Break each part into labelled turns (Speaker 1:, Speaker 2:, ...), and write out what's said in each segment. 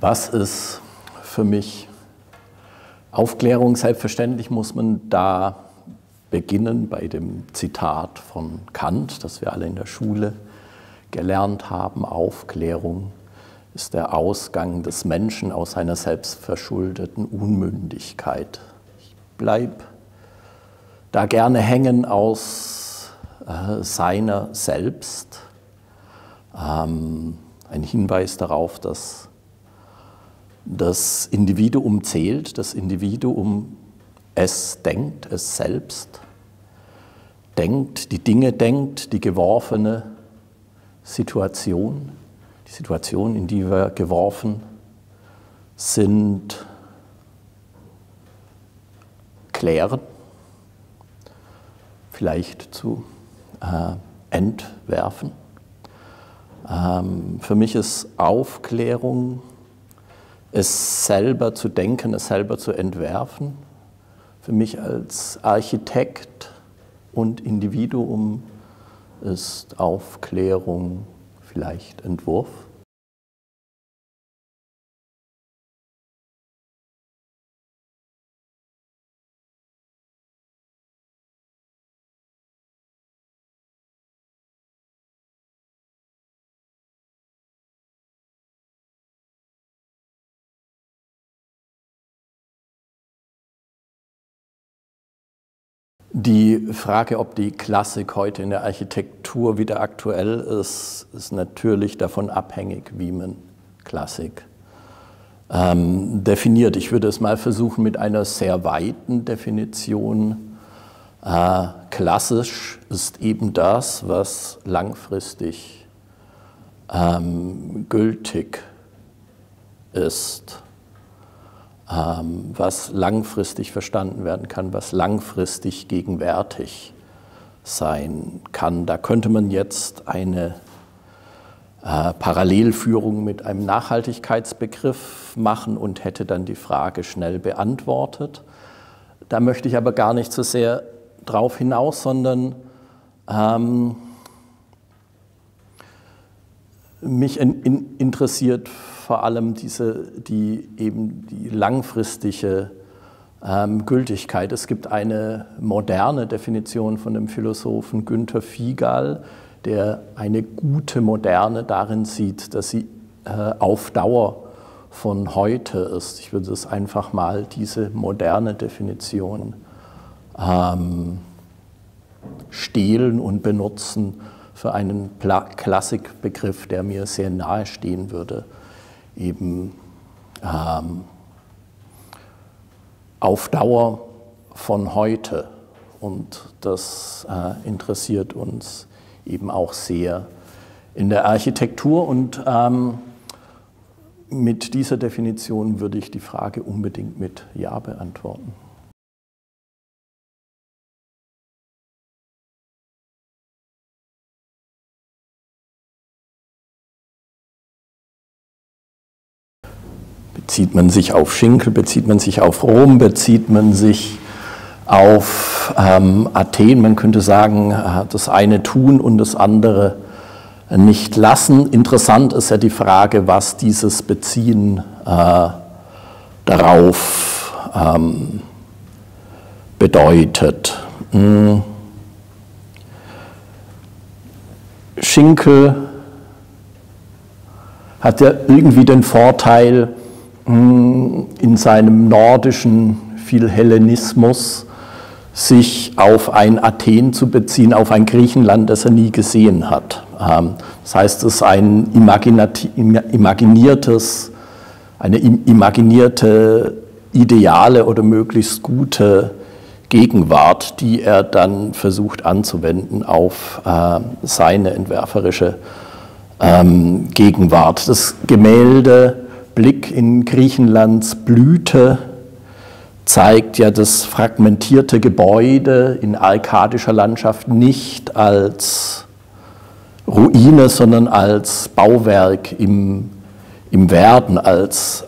Speaker 1: Was ist für mich Aufklärung? Selbstverständlich muss man da beginnen bei dem Zitat von Kant, das wir alle in der Schule gelernt haben. Aufklärung ist der Ausgang des Menschen aus seiner selbstverschuldeten Unmündigkeit. Ich bleibe da gerne hängen aus seiner selbst. Ein Hinweis darauf, dass das Individuum zählt, das Individuum es denkt, es selbst denkt, die Dinge denkt, die geworfene Situation, die Situation, in die wir geworfen sind, klären, vielleicht zu entwerfen. Für mich ist Aufklärung, es selber zu denken, es selber zu entwerfen. Für mich als Architekt und Individuum ist Aufklärung vielleicht Entwurf. Die Frage, ob die Klassik heute in der Architektur wieder aktuell ist, ist natürlich davon abhängig, wie man Klassik definiert. Ich würde es mal versuchen mit einer sehr weiten Definition. Klassisch ist eben das, was langfristig gültig ist. Was langfristig verstanden werden kann, was langfristig gegenwärtig sein kann. Da könnte man jetzt eine Parallelführung mit einem Nachhaltigkeitsbegriff machen und hätte dann die Frage schnell beantwortet. Da möchte ich aber gar nicht so sehr drauf hinaus, sondern mich interessiert vor allem die langfristige Gültigkeit. Es gibt eine moderne Definition von dem Philosophen Günter Figal, der eine gute Moderne darin sieht, dass sie auf Dauer von heute ist. Ich würde es einfach mal diese moderne Definition stehlen und benutzen für einen Klassikbegriff, der mir sehr nahe stehen würde. Eben auf Dauer von heute. Und das interessiert uns eben auch sehr in der Architektur. Und mit dieser Definition würde ich die Frage unbedingt mit Ja beantworten. Bezieht man sich auf Schinkel, bezieht man sich auf Rom, bezieht man sich auf Athen? Man könnte sagen, das eine tun und das andere nicht lassen. Interessant ist ja die Frage, was dieses Beziehen darauf bedeutet. Schinkel hat ja irgendwie den Vorteil, in seinem nordischen Philhellenismus sich auf ein Athen zu beziehen, auf ein Griechenland, das er nie gesehen hat. Das heißt, es ist eine imaginierte, ideale oder möglichst gute Gegenwart, die er dann versucht anzuwenden auf seine entwerferische Gegenwart. Das Gemälde Blick in Griechenlands Blüte zeigt ja das fragmentierte Gebäude in arkadischer Landschaft nicht als Ruine, sondern als Bauwerk im Werden, als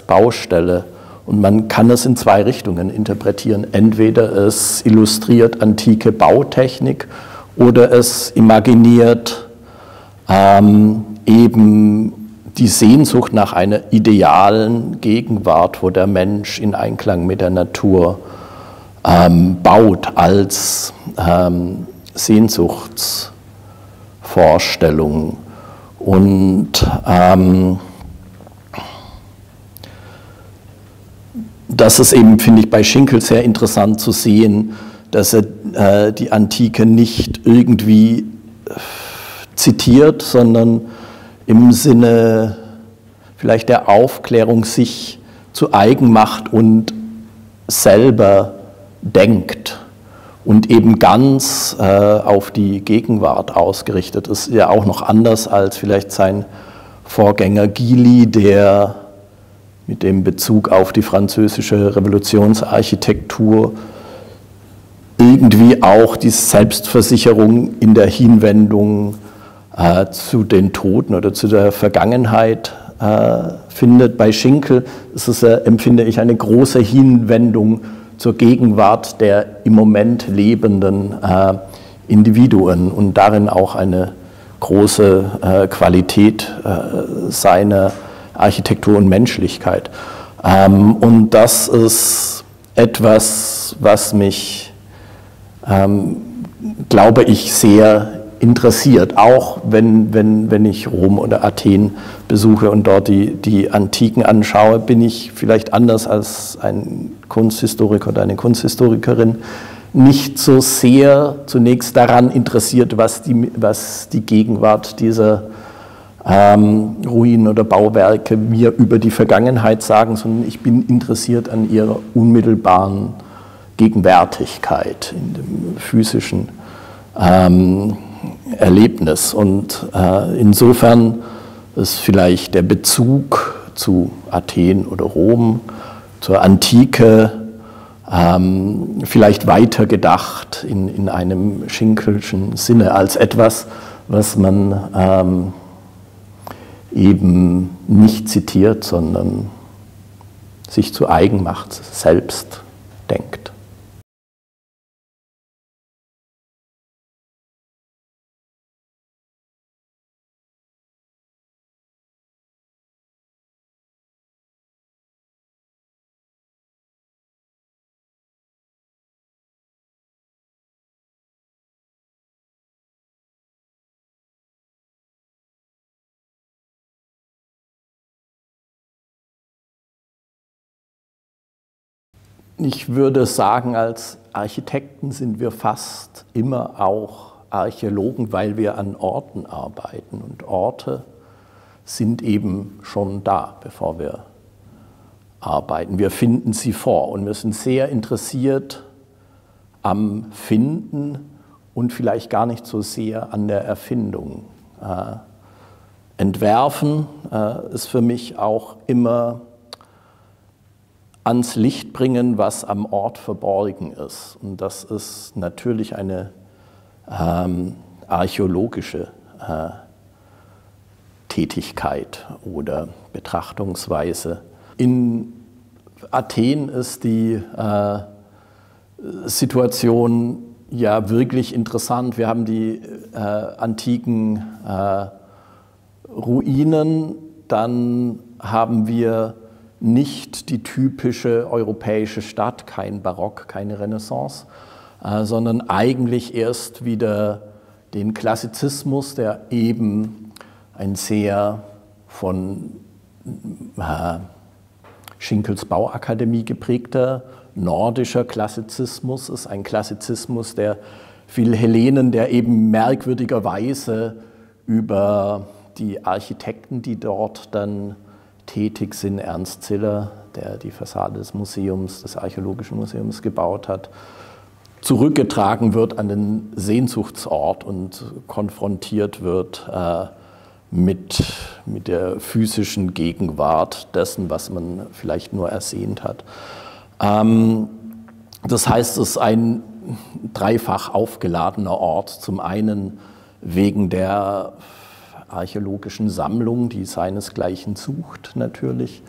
Speaker 1: Baustelle. Und man kann es in zwei Richtungen interpretieren. Entweder es illustriert antike Bautechnik oder es imaginiert eben die Sehnsucht nach einer idealen Gegenwart, wo der Mensch in Einklang mit der Natur baut, als Sehnsuchtsvorstellung. Und das ist eben, finde ich, bei Schinkel sehr interessant zu sehen, dass er die Antike nicht irgendwie zitiert, sondern im Sinne vielleicht der Aufklärung sich zu eigen macht und selber denkt und eben ganz auf die Gegenwart ausgerichtet ist. Ja auch noch anders als vielleicht sein Vorgänger Gili, der mit dem Bezug auf die französische Revolutionsarchitektur irgendwie auch die Selbstversicherung in der Hinwendung zu den Toten oder zu der Vergangenheit findet. Bei Schinkel ist es, empfinde ich, eine große Hinwendung zur Gegenwart der im Moment lebenden Individuen und darin auch eine große Qualität seiner Architektur und Menschlichkeit. Und das ist etwas, was mich, glaube ich, sehr interessiert, auch wenn ich Rom oder Athen besuche und dort die Antiken anschaue, bin ich vielleicht anders als ein Kunsthistoriker oder eine Kunsthistorikerin nicht so sehr zunächst daran interessiert, was die Gegenwart dieser Ruinen oder Bauwerke mir über die Vergangenheit sagen, sondern ich bin interessiert an ihrer unmittelbaren Gegenwärtigkeit in dem physischen Erlebnis. Und insofern ist vielleicht der Bezug zu Athen oder Rom, zur Antike, vielleicht weiter gedacht in einem Schinkelschen Sinne als etwas, was man eben nicht zitiert, sondern sich zu eigen macht, selbst denkt. Ich würde sagen, als Architekten sind wir fast immer auch Archäologen, weil wir an Orten arbeiten. Und Orte sind eben schon da, bevor wir arbeiten. Wir finden sie vor und wir sind sehr interessiert am Finden und vielleicht gar nicht so sehr an der Erfindung. Entwerfen ist für mich auch immer ans Licht bringen, was am Ort verborgen ist. Und das ist natürlich eine archäologische Tätigkeit oder Betrachtungsweise. In Athen ist die Situation ja wirklich interessant. Wir haben die antiken Ruinen, dann haben wir nicht die typische europäische Stadt, kein Barock, keine Renaissance, sondern eigentlich erst wieder den Klassizismus, der eben ein sehr von Schinkels Bauakademie geprägter nordischer Klassizismus ist, ein Klassizismus der Philhellenen, der eben merkwürdigerweise über die Architekten, die dort dann tätig sind, Ernst Ziller, der die Fassade des Museums, des Archäologischen Museums gebaut hat, zurückgetragen wird an den Sehnsuchtsort und konfrontiert wird mit der physischen Gegenwart dessen, was man vielleicht nur ersehnt hat. Das heißt, es ist ein dreifach aufgeladener Ort, zum einen wegen der archäologischen Sammlung, die seinesgleichen sucht natürlich,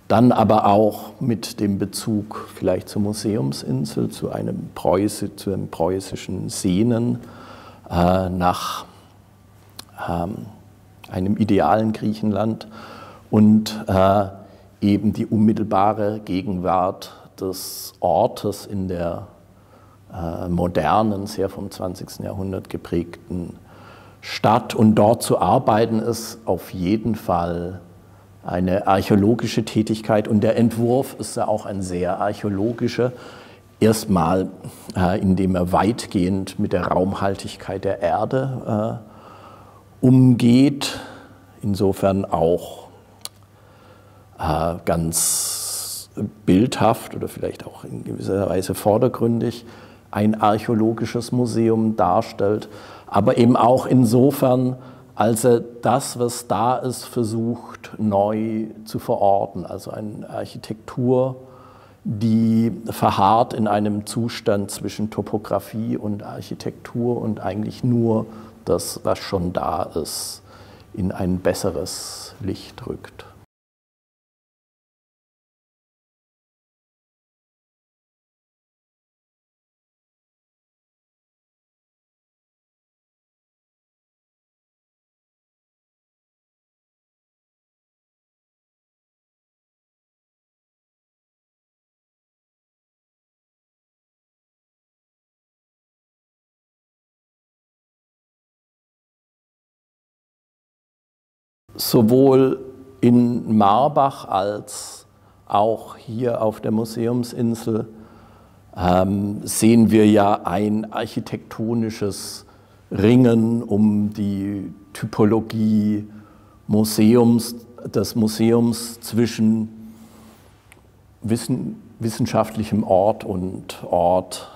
Speaker 1: dann aber auch mit dem Bezug vielleicht zur Museumsinsel, zu einem preußischen Sehnen nach einem idealen Griechenland und eben die unmittelbare Gegenwart des Ortes in der modernen, sehr vom 20. Jahrhundert geprägten Stadt. Und dort zu arbeiten ist auf jeden Fall eine archäologische Tätigkeit. Und der Entwurf ist ja auch ein sehr archäologischer. Erstmal, indem er weitgehend mit der Raumhaltigkeit der Erde umgeht. Insofern auch ganz bildhaft oder vielleicht auch in gewisser Weise vordergründig ein archäologisches Museum darstellt, aber eben auch insofern, als er das, was da ist, versucht neu zu verorten. Also eine Architektur, die verharrt in einem Zustand zwischen Topographie und Architektur und eigentlich nur das, was schon da ist, in ein besseres Licht rückt. Sowohl in Marbach als auch hier auf der Museumsinsel sehen wir ja ein architektonisches Ringen um die Typologie des Museums zwischen wissenschaftlichem Ort und Ort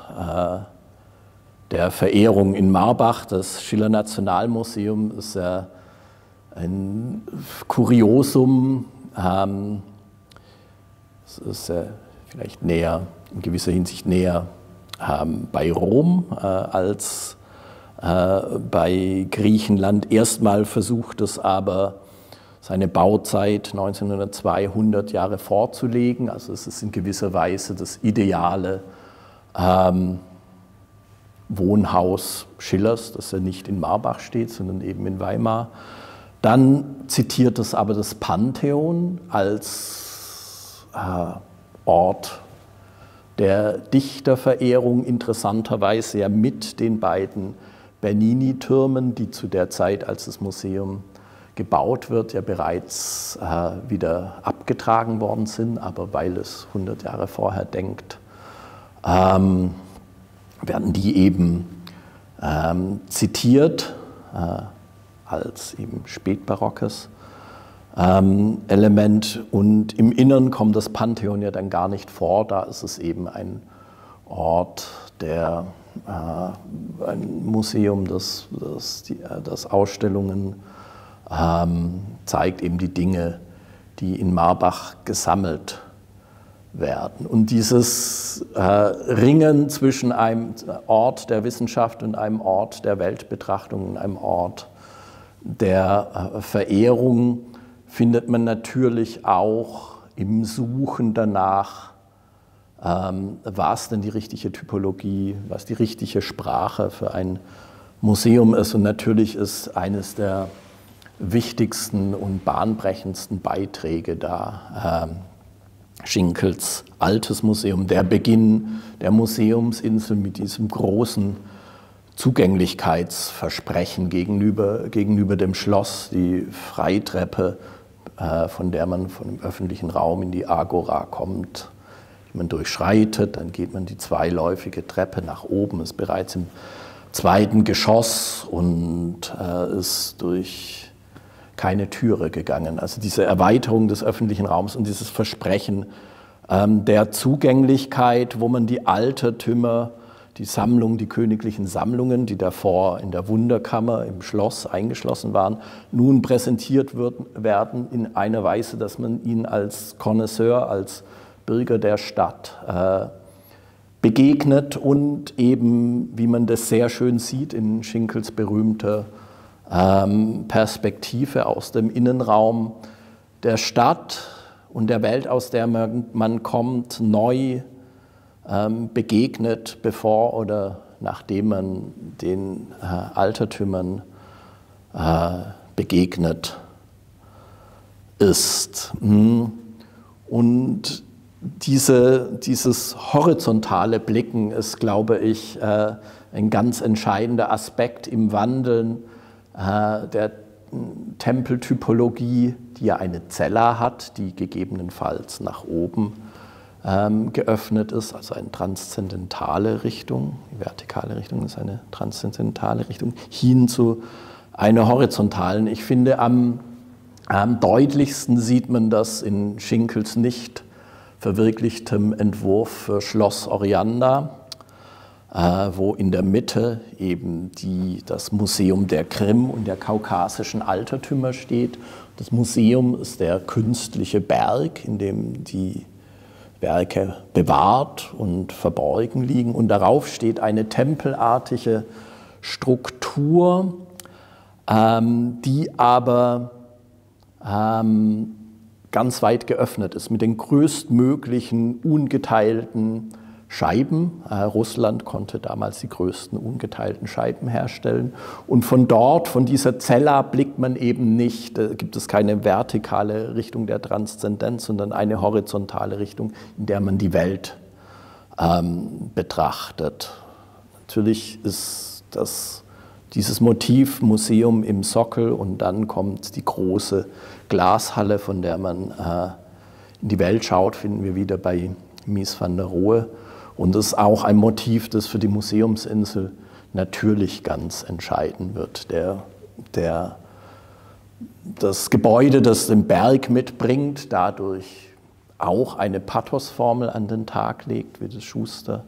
Speaker 1: der Verehrung. In Marbach, das Schiller-Nationalmuseum, ist ja ein Kuriosum. Es ist vielleicht näher, in gewisser Hinsicht näher bei Rom als bei Griechenland. Erstmal versucht es aber, seine Bauzeit 1902 100 Jahre vorzulegen. Also es ist in gewisser Weise das ideale Wohnhaus Schillers, das ja nicht in Marbach steht, sondern eben in Weimar. Dann zitiert es aber das Pantheon als Ort der Dichterverehrung, interessanterweise ja mit den beiden Bernini-Türmen, die zu der Zeit, als das Museum gebaut wird, ja bereits wieder abgetragen worden sind, aber weil es 100 Jahre vorher denkt, werden die eben zitiert als eben spätbarockes Element. Und im Innern kommt das Pantheon ja dann gar nicht vor, da ist es eben ein Ort, ein Museum, das Ausstellungen zeigt, eben die Dinge, die in Marbach gesammelt werden. Und dieses Ringen zwischen einem Ort der Wissenschaft und einem Ort der Weltbetrachtung und einem Ort der Verehrung findet man natürlich auch im Suchen danach, was denn die richtige Typologie, was die richtige Sprache für ein Museum ist. Und natürlich ist eines der wichtigsten und bahnbrechendsten Beiträge da Schinkels Altes Museum, der Beginn der Museumsinsel mit diesem großen Zugänglichkeitsversprechen gegenüber dem Schloss, die Freitreppe, von der man von dem öffentlichen Raum in die Agora kommt, die man durchschreitet, dann geht man die zweiläufige Treppe nach oben, ist bereits im 2. Geschoss und ist durch keine Türe gegangen. Also diese Erweiterung des öffentlichen Raums und dieses Versprechen der Zugänglichkeit, wo man die Altertümer, die Sammlung, die königlichen Sammlungen, die davor in der Wunderkammer im Schloss eingeschlossen waren, nun präsentiert werden in einer Weise, dass man ihnen als Connoisseur, als Bürger der Stadt begegnet und eben, wie man das sehr schön sieht in Schinkels berühmter Perspektive aus dem Innenraum der Stadt und der Welt, aus der man kommt, neu begegnet, bevor oder nachdem man den Altertümern begegnet ist. Und dieses horizontale Blicken ist, glaube ich, ein ganz entscheidender Aspekt im Wandeln der Tempeltypologie, die ja eine Cella hat, die gegebenenfalls nach oben geöffnet ist, also eine transzendentale Richtung. Die vertikale Richtung ist eine transzendentale Richtung, hin zu einer horizontalen. Ich finde, am deutlichsten sieht man das in Schinkels nicht verwirklichtem Entwurf für Schloss Orianda, wo in der Mitte eben das Museum der Krim und der kaukasischen Altertümer steht. Das Museum ist der künstliche Berg, in dem die Werke bewahrt und verborgen liegen. Und darauf steht eine tempelartige Struktur, die aber ganz weit geöffnet ist, mit den größtmöglichen ungeteilten Scheiben. Russland konnte damals die größten ungeteilten Scheiben herstellen. Und von dort, von dieser Cella, blickt man eben nicht, gibt es keine vertikale Richtung der Transzendenz, sondern eine horizontale Richtung, in der man die Welt betrachtet. Natürlich ist dieses Motiv Museum im Sockel und dann kommt die große Glashalle, von der man in die Welt schaut, finden wir wieder bei Mies van der Rohe. Und das ist auch ein Motiv, das für die Museumsinsel natürlich ganz entscheidend wird. Das Gebäude, das den Berg mitbringt, dadurch auch eine Pathosformel an den Tag legt, wie das Schuster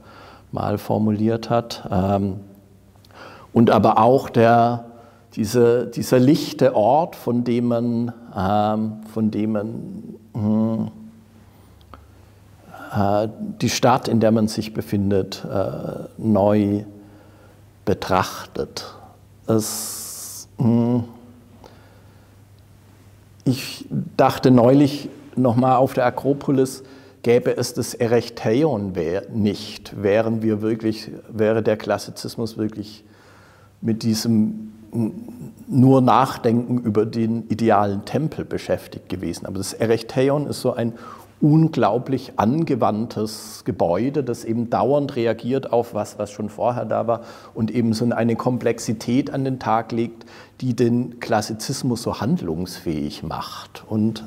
Speaker 1: mal formuliert hat. Und aber auch dieser lichte Ort, von dem man die Stadt, in der man sich befindet, neu betrachtet. Ich dachte neulich nochmal, auf der Akropolis gäbe es das Erechtheion nicht, wäre der Klassizismus wirklich mit diesem nur Nachdenken über den idealen Tempel beschäftigt gewesen. Aber das Erechtheion ist so ein unglaublich angewandtes Gebäude, das eben dauernd reagiert auf was schon vorher da war und eben so eine Komplexität an den Tag legt, die den Klassizismus so handlungsfähig macht. Und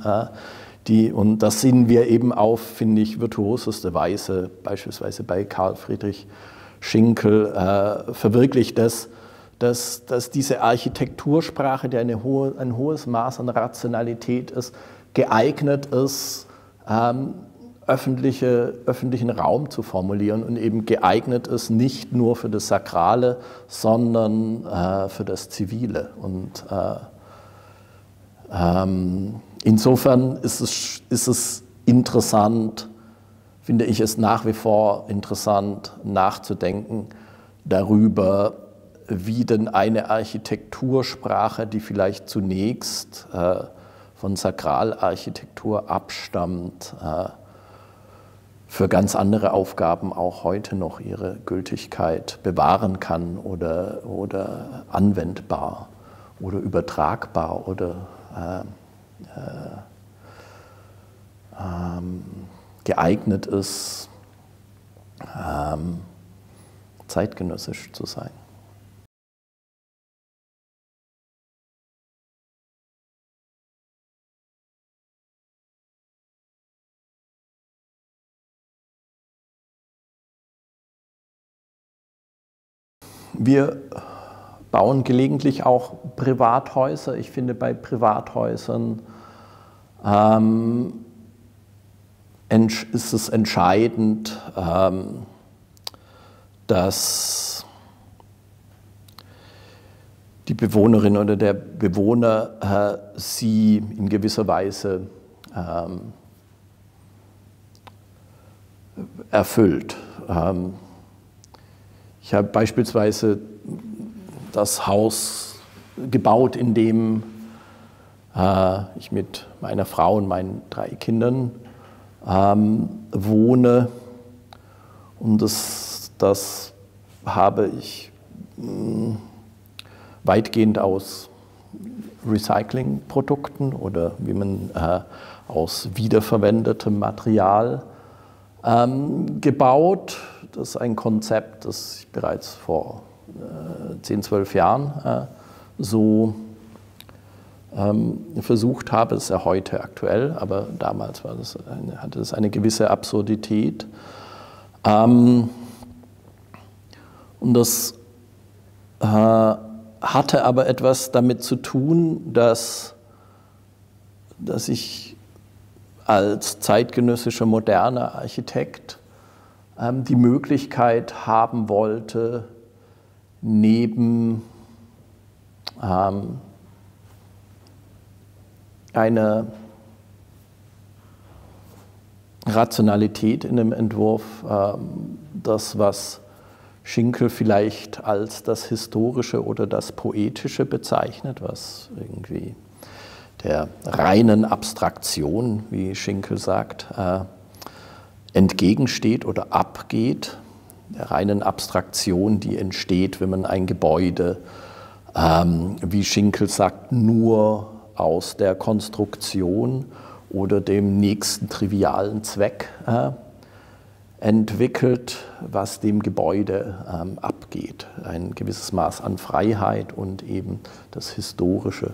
Speaker 1: das sehen wir eben auf, finde ich, virtuoseste Weise, beispielsweise bei Karl Friedrich Schinkel, verwirklicht dass diese Architektursprache, die ein hohes Maß an Rationalität ist, geeignet ist, öffentlichen Raum zu formulieren und eben geeignet ist nicht nur für das Sakrale, sondern für das Zivile. Und insofern ist es interessant, finde ich es nach wie vor interessant nachzudenken darüber, wie denn eine Architektursprache, die vielleicht zunächst von Sakralarchitektur abstammt, für ganz andere Aufgaben auch heute noch ihre Gültigkeit bewahren kann oder anwendbar oder übertragbar oder geeignet ist, zeitgenössisch zu sein. Wir bauen gelegentlich auch Privathäuser. Ich finde, bei Privathäusern ist es entscheidend, dass die Bewohnerin oder der Bewohner sie in gewisser Weise erfüllt. Ich habe beispielsweise das Haus gebaut, in dem ich mit meiner Frau und meinen 3 Kindern wohne. Und das habe ich weitgehend aus Recyclingprodukten oder wie man aus wiederverwendetem Material gebaut. Das ist ein Konzept, das ich bereits vor 10, 12 Jahren so versucht habe. Das ist ja heute aktuell, aber damals hatte es eine gewisse Absurdität. Und das hatte aber etwas damit zu tun, dass ich als zeitgenössischer moderner Architekt die Möglichkeit haben wollte, neben einer Rationalität in dem Entwurf, das, was Schinkel vielleicht als das Historische oder das Poetische bezeichnet, was irgendwie der reinen Abstraktion, wie Schinkel sagt, entgegensteht oder abgeht, der reinen Abstraktion, die entsteht, wenn man ein Gebäude, wie Schinkel sagt, nur aus der Konstruktion oder dem nächsten trivialen Zweck entwickelt, was dem Gebäude abgeht. Ein gewisses Maß an Freiheit und eben das Historische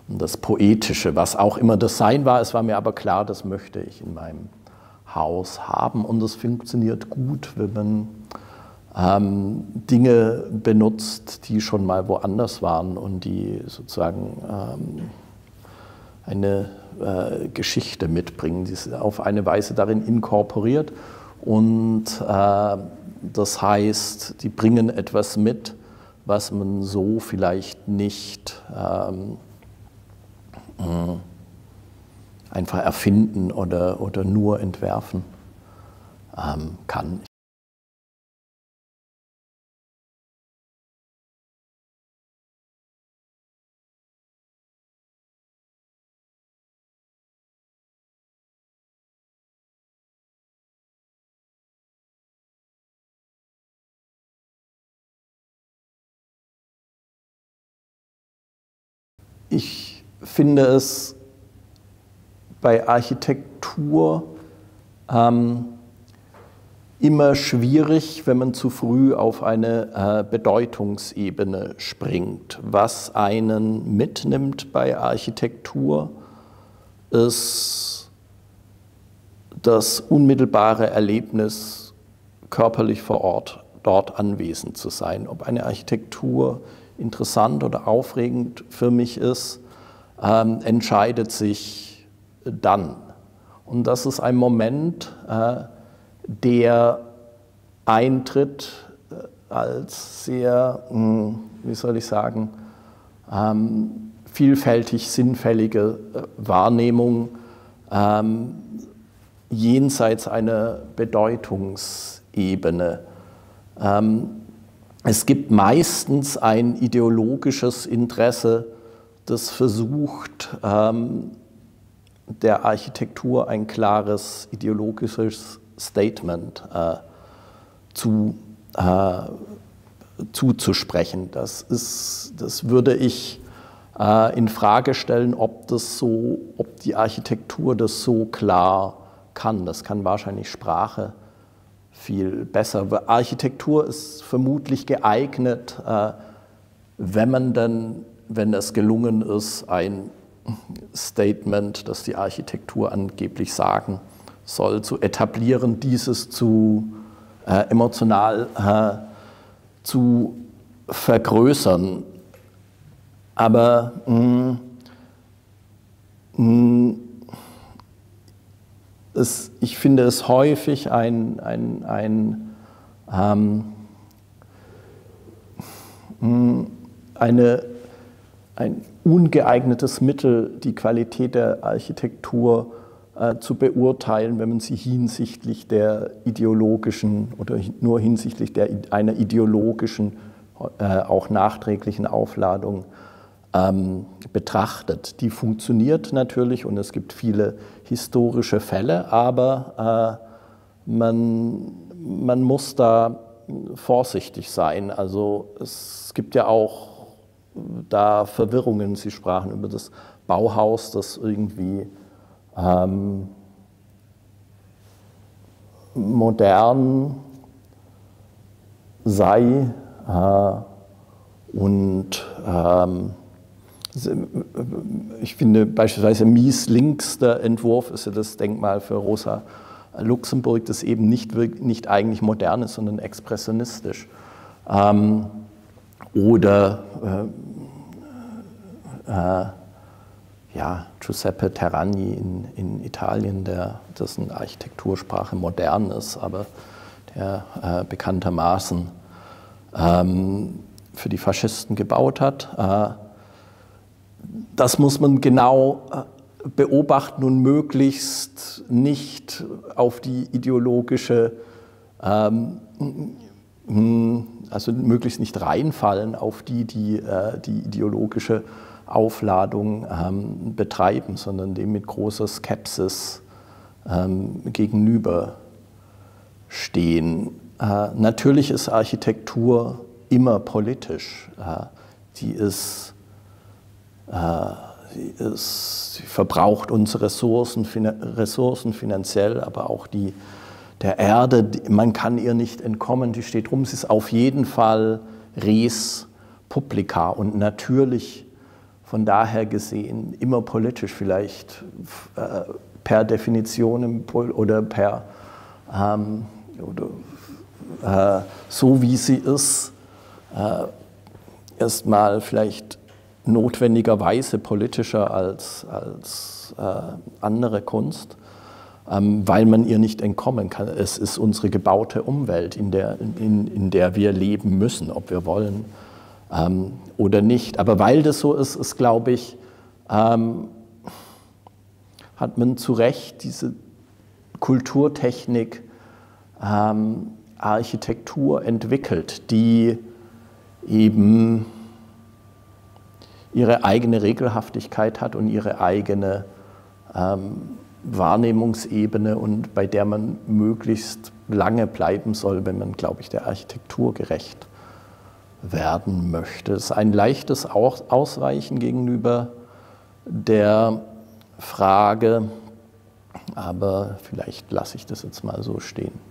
Speaker 1: und das Poetische, was auch immer das sein war. Es war mir aber klar, das möchte ich in meinem Haus haben und es funktioniert gut, wenn man Dinge benutzt, die schon mal woanders waren und die sozusagen eine Geschichte mitbringen, die es auf eine Weise darin inkorporiert. Und das heißt, die bringen etwas mit, was man so vielleicht nicht einfach erfinden oder nur entwerfen kann. Ich finde es bei Architektur immer schwierig, wenn man zu früh auf eine Bedeutungsebene springt. Was einen mitnimmt bei Architektur, ist das unmittelbare Erlebnis, körperlich vor Ort, dort anwesend zu sein. Ob eine Architektur interessant oder aufregend für mich ist, entscheidet sich dann. Und das ist ein Moment, der eintritt als sehr, wie soll ich sagen, vielfältig sinnfällige Wahrnehmung jenseits einer Bedeutungsebene. Es gibt meistens ein ideologisches Interesse, das versucht, der Architektur ein klares ideologisches Statement zuzusprechen. Das würde ich in Frage stellen, ob die Architektur das so klar kann. Das kann wahrscheinlich Sprache viel besser. Architektur ist vermutlich geeignet, wenn es gelungen ist, ein Statement, das die Architektur angeblich sagen soll, zu etablieren, dieses emotional zu vergrößern. Aber ich finde es häufig ein ungeeignetes Mittel, die Qualität der Architektur zu beurteilen, wenn man sie hinsichtlich der ideologischen oder nur hinsichtlich einer ideologischen, auch nachträglichen Aufladung betrachtet. Die funktioniert natürlich und es gibt viele historische Fälle, aber man muss da vorsichtig sein. Also es gibt ja auch da Verwirrungen. Sie sprachen über das Bauhaus, das irgendwie modern sei und ich finde beispielsweise Mies linkster Entwurf ist ja das Denkmal für Rosa Luxemburg, das eben nicht eigentlich modern ist, sondern expressionistisch. Oder ja, Giuseppe Terragni in Italien, dessen Architektursprache modern ist, aber der bekanntermaßen für die Faschisten gebaut hat. Das muss man genau beobachten und möglichst nicht auf die ideologische, also möglichst nicht reinfallen auf die ideologische Aufladung betreiben, sondern dem mit großer Skepsis gegenüberstehen. Natürlich ist Architektur immer politisch. Sie verbraucht unsere Ressourcen finanziell, aber auch die der Erde. Man kann ihr nicht entkommen, die steht rum. Sie ist auf jeden Fall res publica und natürlich von daher gesehen immer politisch, vielleicht per Definition oder so wie sie ist, erstmal vielleicht notwendigerweise politischer als andere Kunst, weil man ihr nicht entkommen kann. Es ist unsere gebaute Umwelt, in der wir leben müssen, ob wir wollen oder nicht. Aber weil das so ist, glaube ich, hat man zu Recht diese Kulturtechnik Architektur entwickelt, die eben ihre eigene Regelhaftigkeit hat und ihre eigene Wahrnehmungsebene und bei der man möglichst lange bleiben soll, wenn man, glaube ich, der Architektur gerecht werden möchte. Es ist ein leichtes Ausweichen gegenüber der Frage, aber vielleicht lasse ich das jetzt mal so stehen.